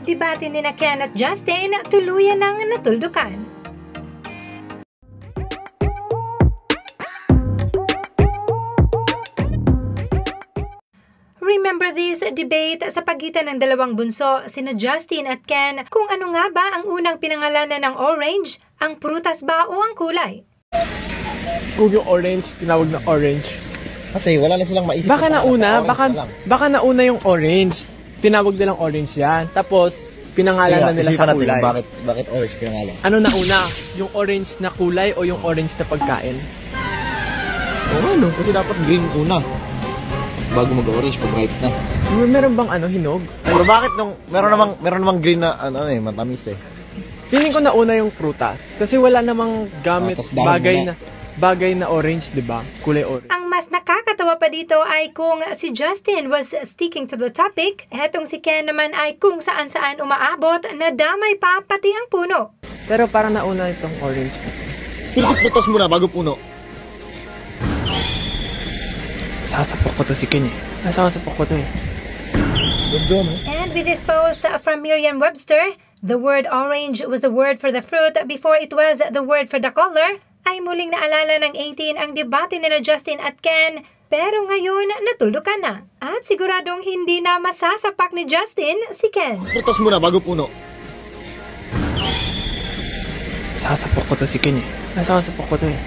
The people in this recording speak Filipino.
Debate ni na Ken at Justin tuluyan ng natuldukan. Remember this debate sa pagitan ng dalawang bunso, sina Justin at Ken, kung ano nga ba ang unang pinangalanan ng orange, ang prutas ba o ang kulay? Kung yung orange, tinawag na orange. Kasi wala na silang maisip. Baka nauna yung orange. Tinawag nilang orange yan. Tapos, pinangalan na nila sa kulay. Bakit orange pinangalan? Ano nauna? Yung orange na kulay o yung orange na pagkain? Oo ano, kasi dapat green una. Bago mag-orange, pag-ripe na. Meron bang hinog? Pero bakit nung meron namang green na matamis eh. Feeling ko nauna yung prutas. Kasi wala namang gamit bagay na orange, 'di ba? Kulay orange. Ang mas nakakatawa pa dito ay kung si Justin was sticking to the topic, etong si Ken naman ay kung saan-saan umaabot na damay pa pati ang puno. Pero parang nauna itong orange. Prutas muna bago puno. Sasapok ko to si Ken eh. Sasapok ko to eh. And with this post from Merriam-Webster, the word orange was the word for the fruit before it was the word for the color, ay muling naalala ng 18 ang debate nila Justin at Ken, pero ngayon natuldukan na. At siguradong hindi na masasapak ni Justin si Ken. Prutas muna bago puno. Sasapok ko to si Ken eh. Sasapok ko to eh.